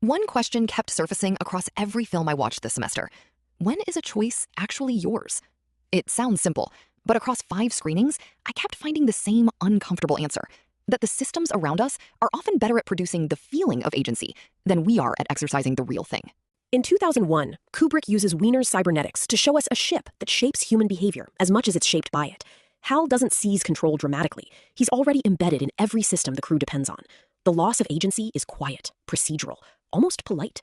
One question kept surfacing across every film I watched this semester. When is a choice actually yours? It sounds simple, but across 5 screenings, I kept finding the same uncomfortable answer, that the systems around us are often better at producing the feeling of agency than we are at exercising the real thing. In 2001, Kubrick uses Wiener's cybernetics to show us a ship that shapes human behavior as much as it's shaped by it. Hal doesn't seize control dramatically. He's already embedded in every system the crew depends on. The loss of agency is quiet, procedural, almost polite.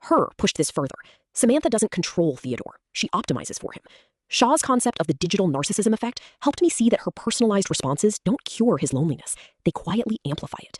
Her pushed this further. Samantha doesn't control Theodore. She optimizes for him. Shaw's concept of the digital narcissism effect helped me see that her personalized responses don't cure his loneliness. They quietly amplify it.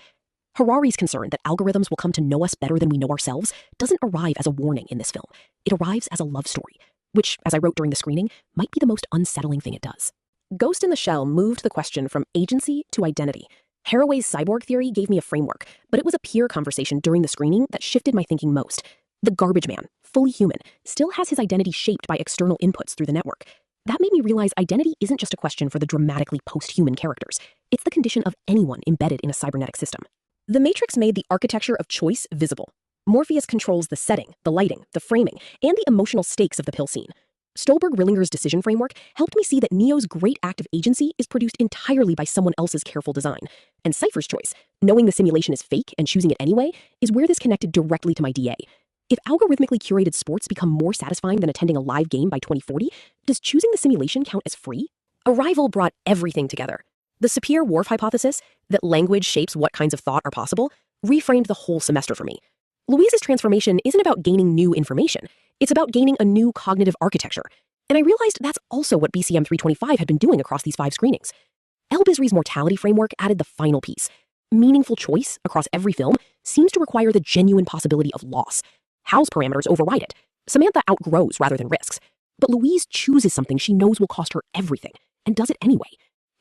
Harari's concern that algorithms will come to know us better than we know ourselves doesn't arrive as a warning in this film. It arrives as a love story, which, as I wrote during the screening, might be the most unsettling thing it does. Ghost in the Shell moved the question from agency to identity. Haraway's cyborg theory gave me a framework, but it was a peer conversation during the screening that shifted my thinking most. The garbage man, fully human, still has his identity shaped by external inputs through the network. That made me realize identity isn't just a question for the dramatically post-human characters. It's the condition of anyone embedded in a cybernetic system. The Matrix made the architecture of choice visible. Morpheus controls the setting, the lighting, the framing, and the emotional stakes of the pill scene. Stolberg-Rillinger's decision framework helped me see that Neo's great act of agency is produced entirely by someone else's careful design. And Cypher's choice, knowing the simulation is fake and choosing it anyway, is where this connected directly to my DA. If algorithmically curated sports become more satisfying than attending a live game by 2040, does choosing the simulation count as free? Arrival brought everything together. The Sapir-Whorf hypothesis, that language shapes what kinds of thought are possible, reframed the whole semester for me. Louise's transformation isn't about gaining new information. It's about gaining a new cognitive architecture. And I realized that's also what BCM 325 had been doing across these 5 screenings. El-Bizri's mortality framework added the final piece. Meaningful choice across every film seems to require the genuine possibility of loss. Hal's parameters override it. Samantha outgrows rather than risks. But Louise chooses something she knows will cost her everything, and does it anyway.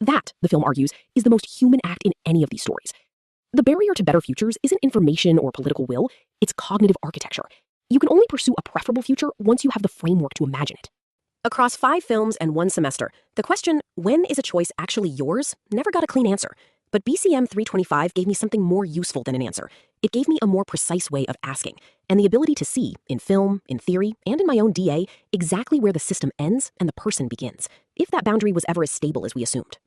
That, the film argues, is the most human act in any of these stories. The barrier to better futures isn't information or political will, it's cognitive architecture. You can only pursue a preferable future once you have the framework to imagine it. Across 5 films and 1 semester, the question, when is a choice actually yours, never got a clean answer. But BCM 325 gave me something more useful than an answer. It gave me a more precise way of asking, and the ability to see, in film, in theory, and in my own DA, exactly where the system ends and the person begins, if that boundary was ever as stable as we assumed.